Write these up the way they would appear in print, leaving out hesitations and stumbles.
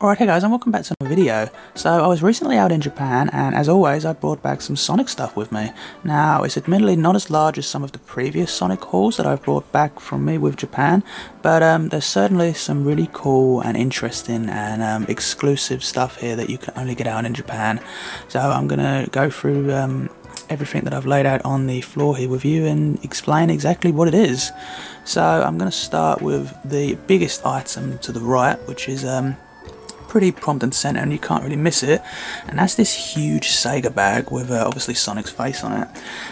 Alright, hey guys, and welcome back to another video. So I was recently out in Japan, and as always I brought back some Sonic stuff with me. Now it's admittedly not as large as some of the previous Sonic hauls that I've brought back from me with Japan, but there's certainly some really cool and interesting and exclusive stuff here that you can only get out in Japan. So I'm gonna go through everything that I've laid out on the floor here with you and explain exactly what it is. So I'm going to start with the biggest item to the right, which is pretty prompt and center and you can't really miss it, and that's this huge Sega bag with obviously Sonic's face on it.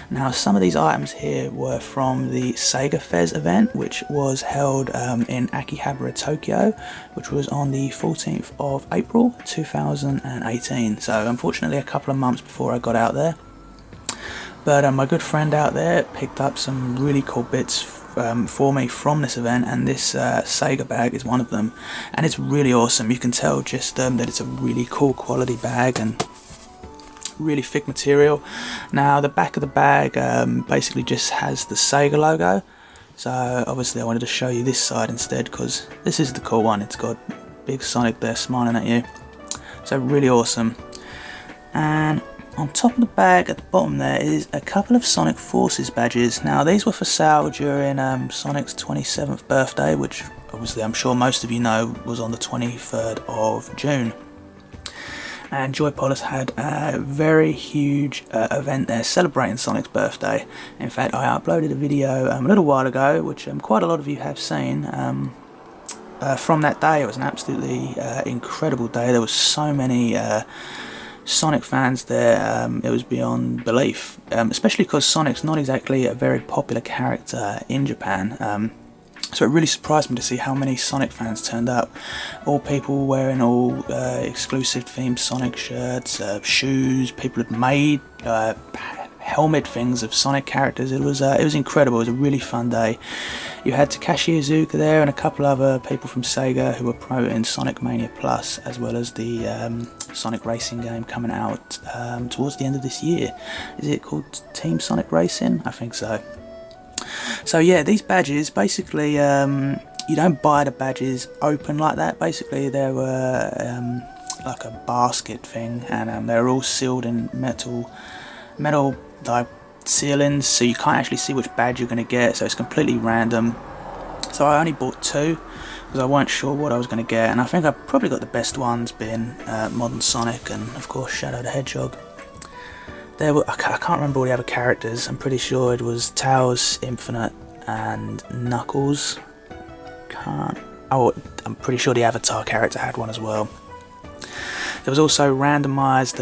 Now some of these items here were from the Sega Fest event, which was held in Akihabara, Tokyo, which was on the 14th of April 2018, so unfortunately a couple of months before I got out there. But my good friend out there picked up some really cool bits for me from this event, and this Sega bag is one of them, and it's really awesome. You can tell just that it's a really cool quality bag and really thick material. Now the back of the bag basically just has the Sega logo, so obviously I wanted to show you this side instead because this is the cool one. It's got big Sonic there smiling at you, so really awesome. And on top of the bag at the bottom there is a couple of Sonic Forces badges. Now these were for sale during Sonic's 27th birthday, which obviously I'm sure most of you know was on the 23rd of June. And Joypolis had a very huge event there celebrating Sonic's birthday. In fact, I uploaded a video a little while ago, which quite a lot of you have seen. From that day, it was an absolutely incredible day. There was so many Sonic fans there, it was beyond belief, especially because Sonic's not exactly a very popular character in Japan, so it really surprised me to see how many Sonic fans turned up. All people wearing all exclusive themed Sonic shirts, shoes, people had made helmet things of Sonic characters. It was incredible. It was a really fun day. You had Takashi Iizuka there and a couple other people from Sega who were promoting Sonic Mania Plus, as well as the Sonic Racing game coming out towards the end of this year. Is it called Team Sonic Racing? I think so. So yeah, these badges basically you don't buy the badges open like that. Basically they were like a basket thing, and they're all sealed in metal like ceilings, so you can't actually see which badge you're going to get, so it's completely random. So I only bought two because I weren't sure what I was going to get, and I think I probably got the best ones being Modern Sonic and of course Shadow the Hedgehog. I can't remember all the other characters. I'm pretty sure it was Tails, Infinite and Knuckles. I'm pretty sure the Avatar character had one as well. There was also randomised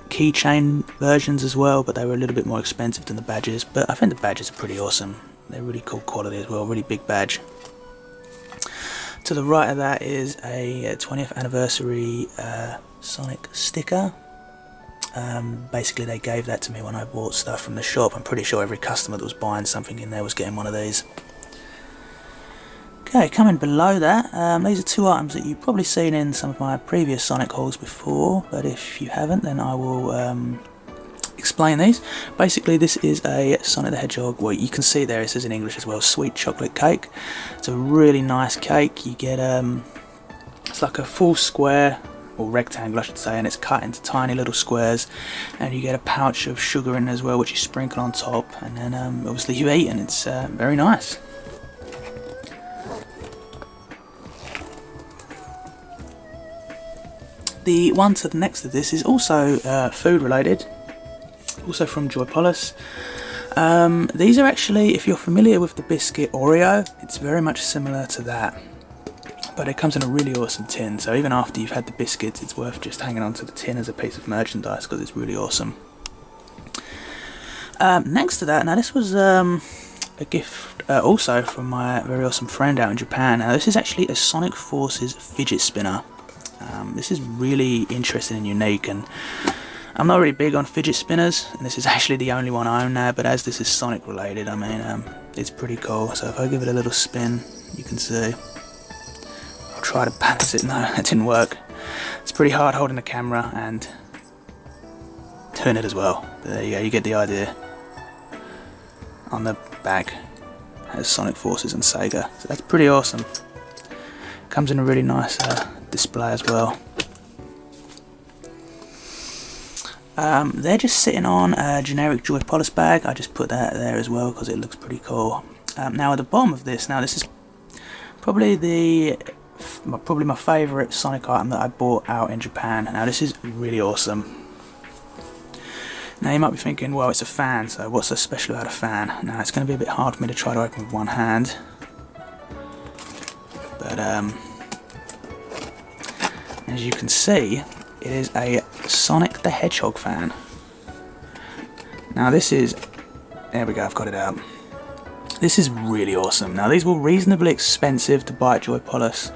keychain versions as well, but they were a little bit more expensive than the badges. But I think the badges are pretty awesome. They're really cool quality as well, really big badge. To the right of that is a 20th anniversary Sonic sticker. Basically they gave that to me when I bought stuff from the shop. I'm pretty sure every customer that was buying something in there was getting one of these. Okay, coming below that, these are two items that you've probably seen in some of my previous Sonic hauls before, but if you haven't then I will explain these. Basically this is a Sonic the Hedgehog, well you can see there it says in English as well, sweet chocolate cake. It's a really nice cake. You get, it's like a full square, or rectangle I should say, and it's cut into tiny little squares, and you get a pouch of sugar in as well which you sprinkle on top, and then obviously you eat, and it's very nice. The one to the next to this is also food related, also from Joypolis. These are actually, if you're familiar with the biscuit Oreo, it's very much similar to that, but it comes in a really awesome tin, so even after you've had the biscuits it's worth just hanging on to the tin as a piece of merchandise because it's really awesome. Next to that, now this was a gift also from my very awesome friend out in Japan. Now this is actually a Sonic Forces fidget spinner. This is really interesting and unique, and I'm not really big on fidget spinners, and this is actually the only one I own now, but as this is Sonic related, I mean, it's pretty cool. So if I give it a little spin, you can see. I'll try to balance it. No, it didn't work. It's pretty hard holding the camera and turn it as well. But there you go, you get the idea. On the back has Sonic Forces and Sega, so that's pretty awesome. Comes in a really nice display as well. They're just sitting on a generic Joy Polish bag. I just put that there as well because it looks pretty cool. Now at the bottom of this, now this is probably my favourite Sonic item that I bought out in Japan. Now this is really awesome. Now you might be thinking, well, it's a fan, so what's so special about a fan? Now it's going to be a bit hard for me to try to open with one hand, but as you can see, it is a Sonic the Hedgehog fan. Now this is, there we go, I've got it out. This is really awesome. Now these were reasonably expensive to buy at Joy Polish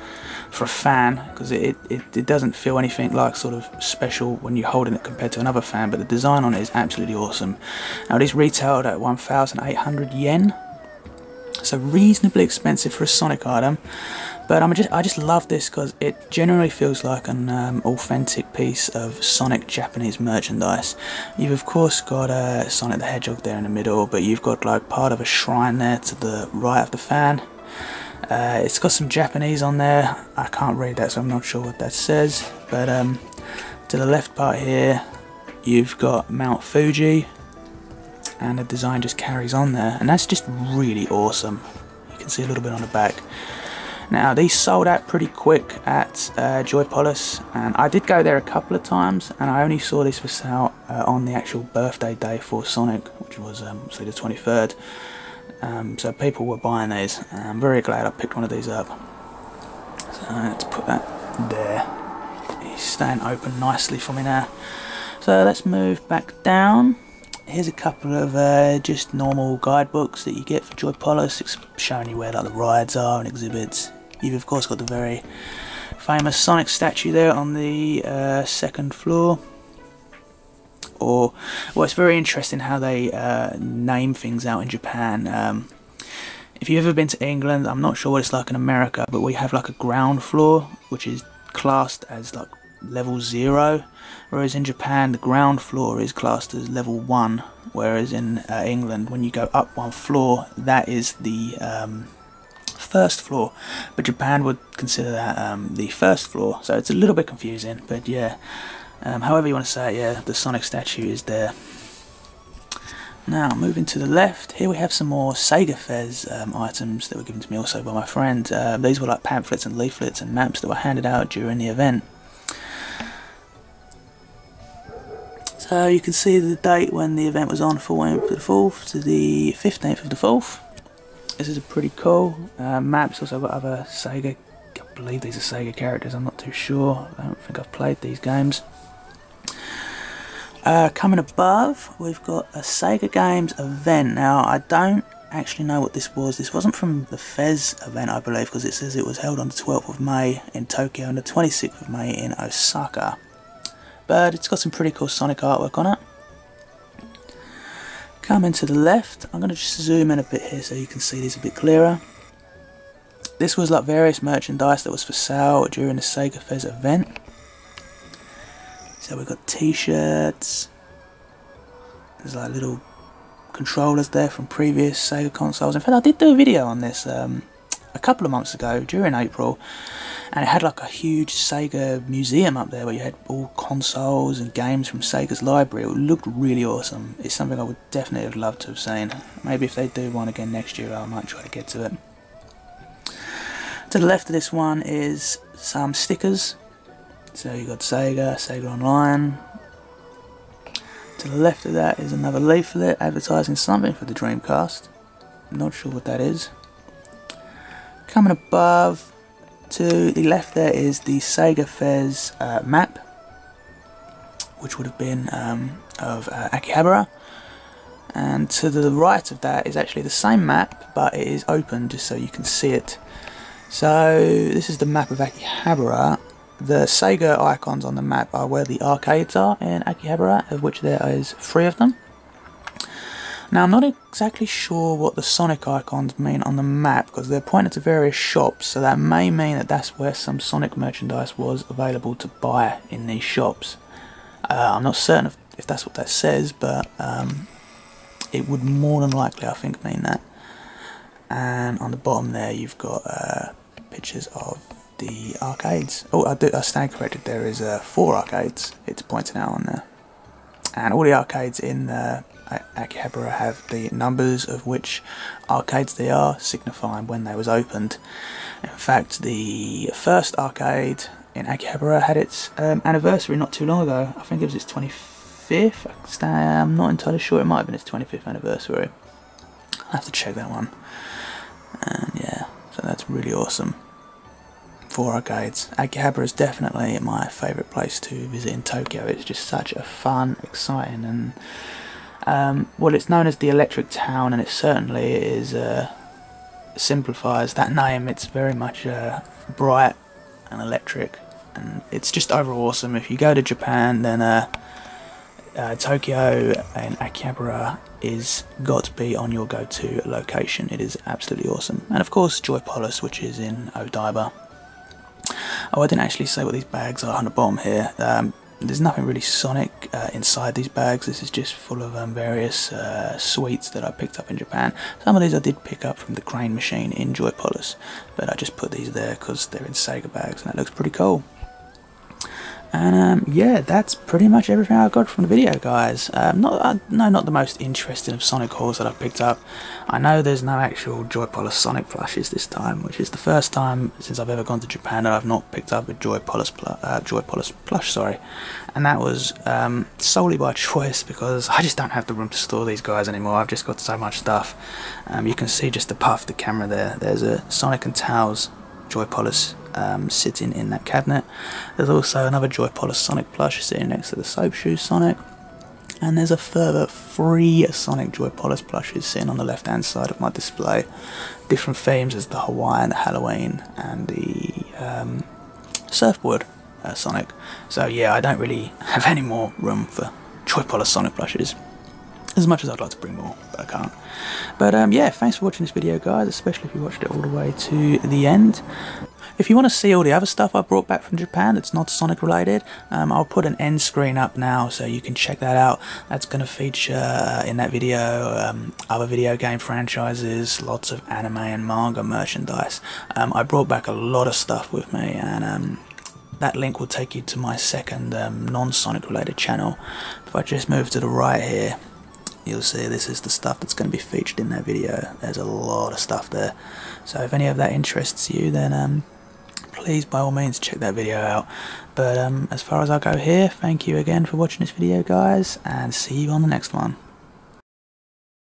for a fan, because it doesn't feel anything like sort of special when you're holding it compared to another fan, but the design on it is absolutely awesome. Now it is retailed at 1,800 yen, so reasonably expensive for a Sonic item, but I just love this because it generally feels like an authentic piece of Sonic Japanese merchandise. You've of course got Sonic the Hedgehog there in the middle, but you've got like part of a shrine there to the right of the fan. It's got some Japanese on there. I can't read that, so I'm not sure what that says, but to the left part here you've got Mount Fuji, and the design just carries on there, and that's just really awesome. You can see a little bit on the back. Now these sold out pretty quick at Joy Polish, and I did go there a couple of times, and I only saw these for sale on the actual birthday day for Sonic, which was say the 23rd. So people were buying these, and I'm very glad I picked one of these up. So let's put that there. He's staying open nicely for me now. So let's move back down. Here's a couple of just normal guidebooks that you get for Joy Polish, showing you where like the rides are and exhibits. You've of course got the very famous Sonic statue there on the second floor. Well, it's very interesting how they name things out in Japan. If you've ever been to England, I'm not sure what it's like in America, but we have like a ground floor, which is classed as like level 0, whereas in Japan the ground floor is classed as level 1, whereas in England, when you go up one floor, that is the first floor, but Japan would consider that the first floor, so it's a little bit confusing, but yeah. However you want to say it, yeah, the Sonic statue is there. Now, moving to the left, here we have some more Sega Fez items that were given to me also by my friend. These were like pamphlets and leaflets and maps that were handed out during the event. So you can see the date when the event was on, 14th of the 4th to the 15th of the 4th. This is a pretty cool maps. Also got other Sega, I believe these are Sega characters, I'm not too sure. I don't think I've played these games. Coming above, we've got a Sega Games event. Now, I don't actually know what this was. This wasn't from the Fez event, I believe, because it says it was held on the 12th of May in Tokyo and the 26th of May in Osaka. But it's got some pretty cool Sonic artwork on it. Coming to the left, I'm going to just zoom in a bit here so you can see these a bit clearer. This was like various merchandise that was for sale during the Sega Fez event. So we've got t-shirts, there's like little controllers there from previous Sega consoles. In fact, I did do a video on this a couple of months ago during April, and it had like a huge Sega museum up there where you had all consoles and games from Sega's library. It looked really awesome. It's something I would definitely have loved to have seen. Maybe if they do one again next year, I might try to get to it. To the left of this one is some stickers. So you got Sega, Sega Online. To the left of that is another leaflet advertising something for the Dreamcast. I'm not sure what that is. Coming above to the left there is the Sega Fez map, which would have been of Akihabara. And to the right of that is actually the same map, but it is open just so you can see it. So this is the map of Akihabara. The Sega icons on the map are where the arcades are in Akihabara, of which there is 3 of them. Now I'm not exactly sure what the Sonic icons mean on the map, because they're pointed to various shops, so that may mean that that's where some Sonic merchandise was available to buy in these shops. I'm not certain if that's what that says, but it would more than likely, I think, mean that. And on the bottom there you've got pictures of the arcades. Oh, I stand corrected, there is 4 arcades, it's pointing out on there. And all the arcades in Akihabara have the numbers of which arcades they are, signifying when they was opened. In fact, the first arcade in Akihabara had its anniversary not too long ago. I think it was its 25th. I'm not entirely sure, it might have been its 25th anniversary. I'll have to check that one. And yeah, so that's really awesome. 4 arcades. Akihabara is definitely my favourite place to visit in Tokyo. It's just such a fun, exciting, and well, it's known as the Electric Town, and it certainly is simplifies that name. It's very much bright and electric, and it's just overall awesome. If you go to Japan, then Tokyo and Akihabara is got to be on your go-to location. It is absolutely awesome. And of course Joypolis, which is in Odaiba. Oh, I didn't actually say what these bags are on the bottom here. There's nothing really Sonic inside these bags. This is just full of various sweets that I picked up in Japan. Some of these I did pick up from the crane machine in Joypolis, but I just put these there because they're in Sega bags, and that looks pretty cool. And yeah, that's pretty much everything I got from the video, guys. No, not the most interesting of Sonic hauls that I've picked up. I know there's no actual Joypolis Sonic plushes this time, which is the first time since I've ever gone to Japan that I've not picked up a Joypolis plush, sorry. And that was solely by choice, because I just don't have the room to store these guys anymore. I've just got so much stuff. You can see just above the camera there, there's a Sonic and Tails Joypolis sitting in that cabinet. There's also another Joypolis Sonic plush sitting next to the Soap Shoe Sonic, and there's a further 3 Sonic Joypolis plushes sitting on the left hand side of my display. Different themes as the Hawaiian, the Halloween, and the surfboard Sonic. So yeah, I don't really have any more room for Joypolis Sonic plushes, as much as I'd like to bring more, but I can't. But yeah, thanks for watching this video, guys, especially if you watched it all the way to the end. If you want to see all the other stuff I brought back from Japan that's not Sonic related, I'll put an end screen up now so you can check that out. That's going to feature in that video other video game franchises, lots of anime and manga merchandise. I brought back a lot of stuff with me, and that link will take you to my second non-Sonic related channel. If I just move to the right here, you'll see this is the stuff that's going to be featured in that video. There's a lot of stuff there, so if any of that interests you, then please by all means check that video out. But as far as I go here, thank you again for watching this video, guys, and see you on the next one.